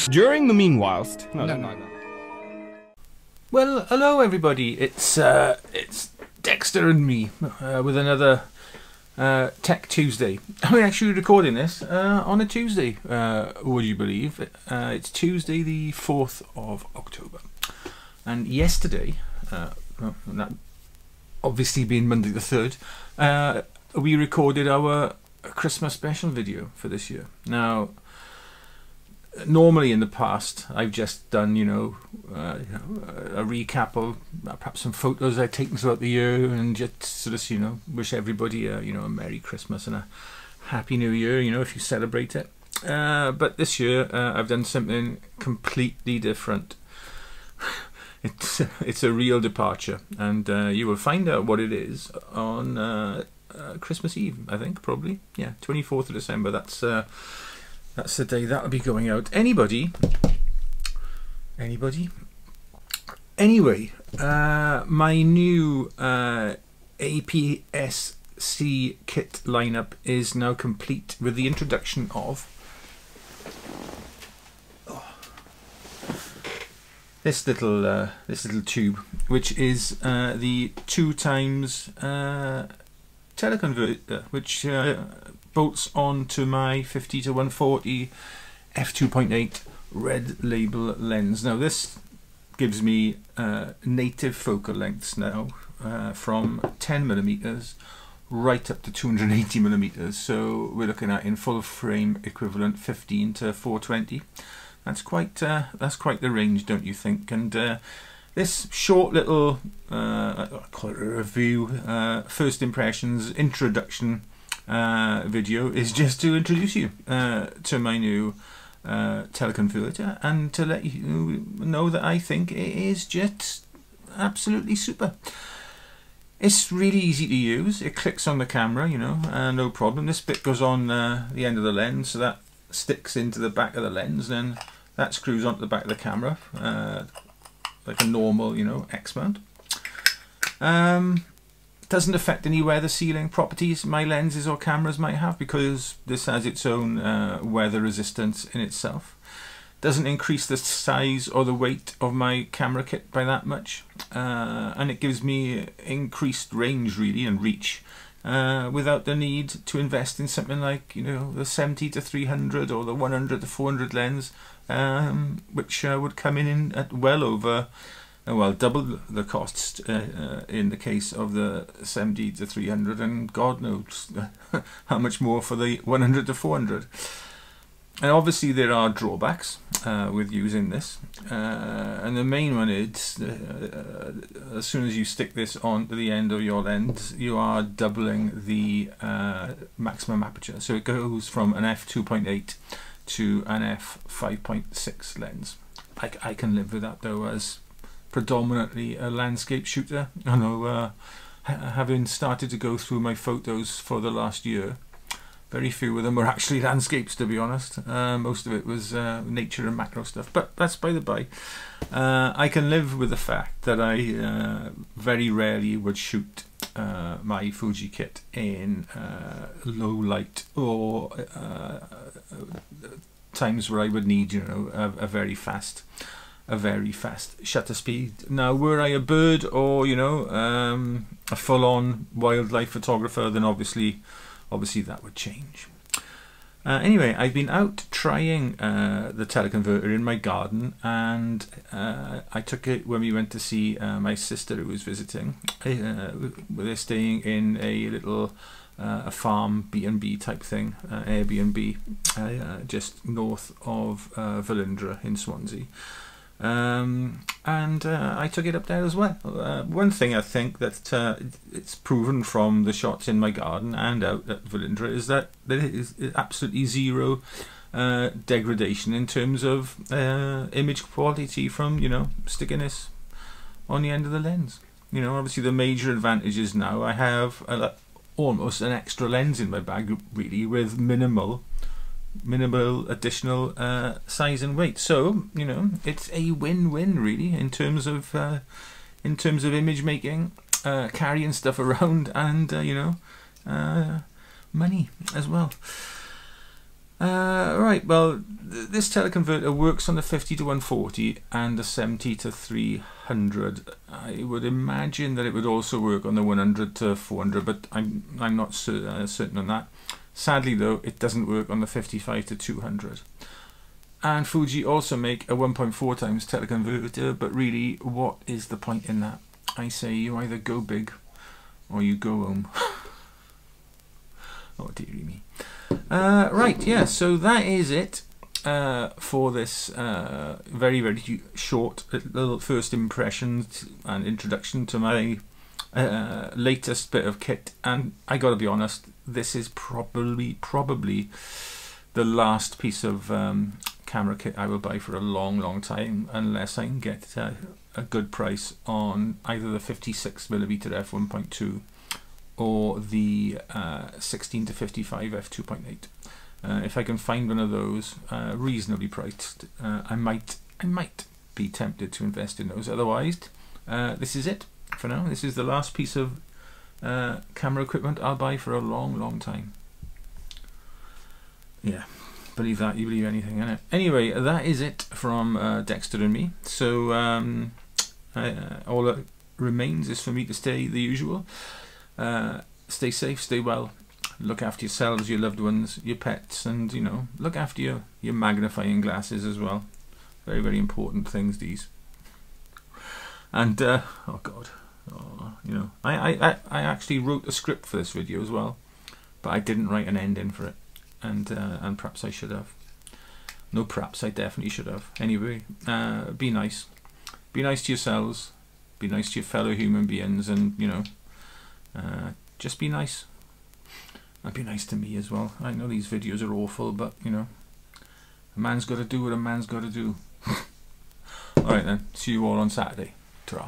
During the meanwhilest... No. Well, hello everybody. It's Dexter and me with another Tech Tuesday. I'm actually recording this on a Tuesday, would you believe? It's Tuesday the 4th of October. And yesterday, that obviously being Monday the 3rd, we recorded our Christmas special video for this year. Now, normally in the past, I've just done, a recap of perhaps some photos I've taken throughout the year and just sort of, wish everybody a Merry Christmas and a Happy New Year, if you celebrate it. But this year, I've done something completely different. It's a real departure, and you will find out what it is on Christmas Eve, I think, probably. Yeah, 24th of December. That's the day that'll be going out. Anybody? Anyway, my new APSC kit lineup is now complete with the introduction of this little tube, which is the 2x Teleconverter, which bolts onto my 50 to 140 f2.8 red label lens. Now this gives me native focal lengths now from 10mm right up to 280mm. So we're looking at, in full frame equivalent, 15 to 420. That's quite the range, don't you think? And this short little I call it a review, first impressions, introduction video is just to introduce you to my new Teleconverter and to let you know that I think it is just absolutely super. It's really easy to use. It clicks on the camera, no problem. This bit goes on the end of the lens, so that sticks into the back of the lens, then that screws onto the back of the camera like a normal, X mount. Doesn't affect any weather sealing properties my lenses or cameras might have, because this has its own weather resistance in itself. Doesn't increase the size or the weight of my camera kit by that much, and it gives me increased range really and reach without the need to invest in something like the 70 to 300 or the 100 to 400 lens, which would come in at well over double the costs in the case of the 70 to 300, and God knows how much more for the 100 to 400. And obviously there are drawbacks with using this, and the main one is as soon as you stick this on to the end of your lens, you are doubling the maximum aperture. So it goes from an f2.8 to an f5.6 lens. I can live with that though, as predominantly a landscape shooter. I know, having started to go through my photos for the last year, very few of them were actually landscapes, to be honest. Most of it was nature and macro stuff, but that's by the by. I can live with the fact that I very rarely would shoot my Fuji kit in low light or times where I would need a very fast shutter speed. Now, were I a bird or a full-on wildlife photographer, then obviously that would change. Anyway, I've been out trying the Teleconverter in my garden, and I took it when we went to see my sister who was visiting. They're staying in a little a farm B&B type thing, Airbnb, just north of Velindre in Swansea. And I took it up there as well. One thing I think that it's proven from the shots in my garden and out at Velindre is that there is absolutely zero degradation in terms of image quality from sticking this on the end of the lens. Obviously the major advantage is now I have almost an extra lens in my bag, really, with minimal additional size and weight. So it's a win-win really in terms of image making, carrying stuff around, and money as well. Right, well, this teleconverter works on the 50 to 140 and the 70 to 300. I would imagine that it would also work on the 100 to 400, but I'm not certain on that. Sadly though, it doesn't work on the 55 to 200. And Fuji also make a 1.4 times teleconverter, but really, what is the point in that? I say you either go big or you go home. Oh dearie me. Right, yeah, so that is it for this very, very short little first impressions and introduction to my latest bit of kit. And I gotta be honest, this is probably the last piece of camera kit I will buy for a long time, unless I can get a good price on either the 56mm f1.2 or the 16 to 55 f2.8. If I can find one of those reasonably priced, I might be tempted to invest in those. Otherwise, this is it for now. This is the last piece of camera equipment I'll buy for a long time. Yeah, believe that, you believe anything, innit? Anyway, that is it from Dexter and me. So all that remains is for me to stay the usual. Stay safe, stay well, look after yourselves, your loved ones, your pets, and you know, look after your magnifying glasses as well. Very, very important things, these. And oh god, you know, I actually wrote a script for this video as well, but I didn't write an ending for it, and perhaps I should have. No, perhaps I definitely should have. Anyway, be nice to yourselves, be nice to your fellow human beings, and you know, just be nice, and be nice to me as well. I know these videos are awful, but you know, a man's got to do what a man's got to do. Alright then, see you all on Saturday. Ta-ra.